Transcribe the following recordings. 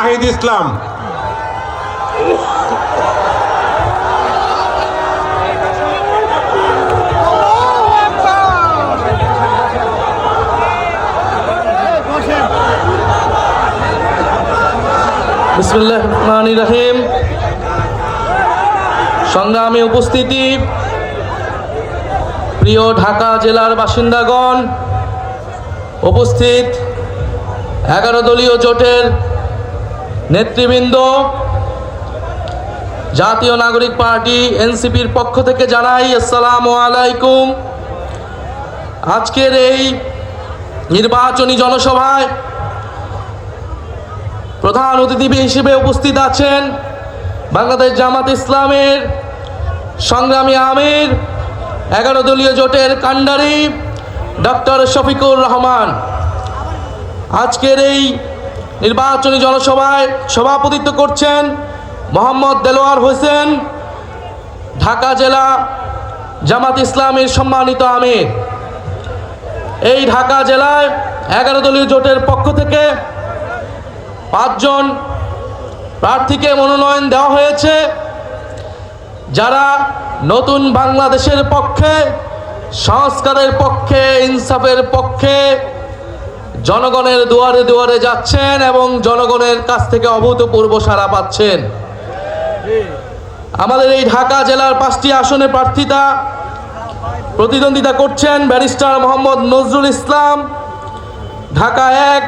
নাহিদ ইসলাম। বিসমিল্লাহির রহমানির রহিম। সংগ্রামী উপস্থিতি, প্রিয় ঢাকা জেলার বাসিন্দাগণ, উপস্থিত 11 দলীয় জোটের নেতৃবৃন্দ, জাতীয় নাগরিক পার্টি এনসিপির পক্ষ থেকে জানাই আসসালামু আলাইকুম। আজকের এই নির্বাচনী জনসভায় প্রধান অতিথি হিসেবে উপস্থিত আছেন বাংলাদেশ জামাত ইসলামের সংগ্রামী আমির, 11 দলীয় জোটের কান্ডারি ডক্টর শফিকুর রহমান। আজকের এই নির্বাচনী জনসভায় সভাপতিত্ব করছেন মোহাম্মদ দেলোয়ার হোসেন, ঢাকা জেলা জামাত ইসলামের সম্মানিত আমির। এই ঢাকা জেলায় 11 দলীয় জোটের পক্ষ থেকে 5 জন প্রার্থীকে মনোনয়ন দেওয়া হয়েছে, যারা নতুন বাংলাদেশের পক্ষে, সংস্কারের পক্ষে, ইনসাফের পক্ষে জনগণের দুয়ারে দুয়ারে যাচ্ছেন এবং জনগণের কাছ থেকে অভূতপূর্ব সাড়া পাচ্ছেন। আমাদের এই ঢাকা জেলার 5টি আসনে প্রতিদ্বন্দ্বিতা করছেন ব্যারিস্টার মোহাম্মদ নজরুল ইসলাম, ঢাকা 1;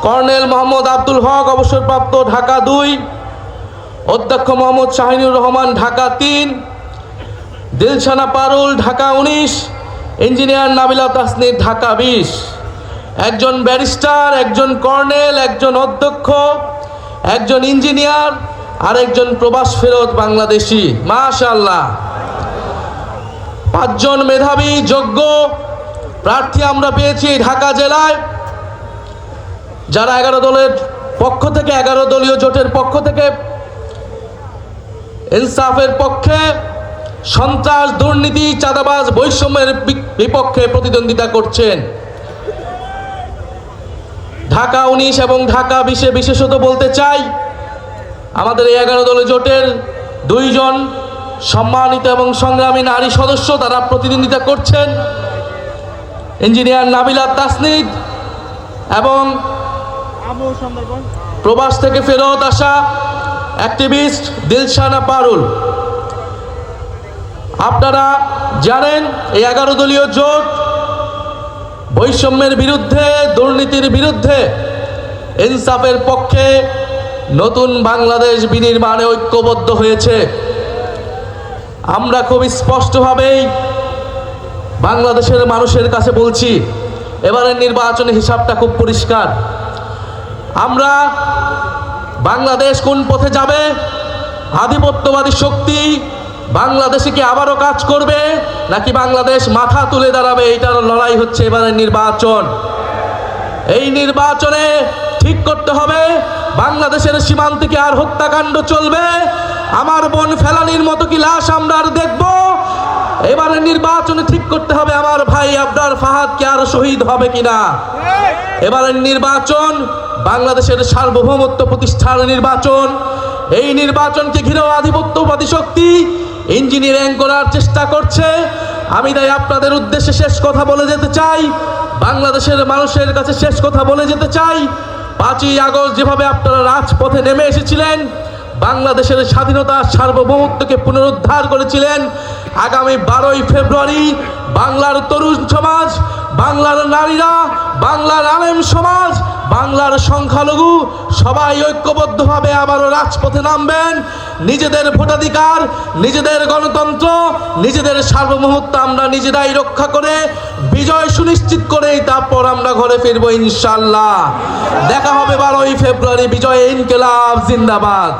কর্নেল মোহাম্মদ আব্দুল হক, অবসরপ্রাপ্ত, ঢাকা 2; অধ্যক্ষ মোহাম্মদ শাহিনুর রহমান, ঢাকা 3; দিলশানা পারুল, ঢাকা 19; ইঞ্জিনিয়ার নাবিলা তাসনির, ঢাকা 20। একজন ব্যারিস্টার, একজন কর্নেল, একজন অধ্যক্ষ, একজন ইঞ্জিনিয়ার আর একজন প্রবাস ফেরত বাংলাদেশি। মাশাআল্লাহ, 5 জন মেধাবী যোগ্য প্রার্থী আমরা পেয়েছি ঢাকা জেলায়, যারা 11 দলের পক্ষ থেকে, 11 দলীয় জোটের পক্ষ থেকে ইনসাফের পক্ষে, সন্ত্রাস, দুর্নীতি, চাঁদাবাজ, বৈষম্যের বিপক্ষে প্রতিদ্বন্দ্বিতা করছেন। ঢাকা 19 এবং ঢাকা 20-এ বিশেষত বলতে চাই, আমাদের এই 11 দলীয় জোটের 2 জন সম্মানিত এবং সংগ্রামী নারী সদস্য, তারা প্রতিদ্বন্দ্বিতা করছেন। ইঞ্জিনিয়ার নাবিলা তাসনিদ এবং প্রবাস থেকে ফেরত আসা অ্যাক্টিভিস্ট দিলশানা পারুল। আপনারা জানেন, এই 11 দলীয় জোট বৈষম্যের বিরুদ্ধে, দুর্নীতির বিরুদ্ধে, ইনসাফের পক্ষে নতুন বাংলাদেশ বিনির্মাণে ঐক্যবদ্ধ হয়েছে। আমরা খুব স্পষ্টভাবেই বাংলাদেশের মানুষের কাছে বলছি, এবারের নির্বাচনের হিসাবটা খুব পরিষ্কার। আমরা বাংলাদেশ কোন পথে যাবে, আধিপত্যবাদী শক্তি বাংলাদেশে কি আবারও কাজ করবে নাকি বাংলাদেশ মাথা তুলে দাঁড়াবে, এইটার লড়াই হচ্ছে এবারের নির্বাচন। এই নির্বাচনে ঠিক করতে হবে বাংলাদেশের সীমান্তে কি আর হত্যাকাণ্ড চলবে, আমার বোন ফেলানির মতো কি লাশ আমরা আর দেখব। এবারের নির্বাচনে ঠিক করতে হবে আমার ভাই আবরার ফাহাদ কি আর শহীদ হবে কিনা। এবারের নির্বাচন বাংলাদেশের সার্বভৌমত্ব প্রতিষ্ঠার নির্বাচন। এই নির্বাচনকে ঘিরেও আধিপত্যবাদী শক্তি ইঞ্জিনিয়ারিং করার চেষ্টা করছে। আমি তাই আপনাদের উদ্দেশ্যে শেষ কথা বলে যেতে চাই, বাংলাদেশের মানুষের কাছে শেষ কথা বলে যেতে চাই, 5ই আগস্ট যেভাবে আপনারা রাজপথে নেমে এসেছিলেন, বাংলাদেশের স্বাধীনতা, সার্বভৌমত্বকে পুনরুদ্ধার করেছিলেন, আগামী 12ই ফেব্রুয়ারি বাংলার তরুণ সমাজ, বাংলার নারীরা, বাংলার আলেম সমাজ, বাংলার সংখ্যালঘু সবাই ঐক্যবদ্ধভাবে আবারও রাজপথে নামবেন। নিজেদের ভোটাধিকার, নিজেদের গণতন্ত্র, নিজেদের সার্বভৌমত্ব আমরা নিজেরাই রক্ষা করে বিজয় সুনিশ্চিত করেই তারপর আমরা ঘরে ফিরবো ইনশাআল্লাহ। দেখা হবে 12ই ফেব্রুয়ারি। বিজয় ইনকিলাব জিন্দাবাদ।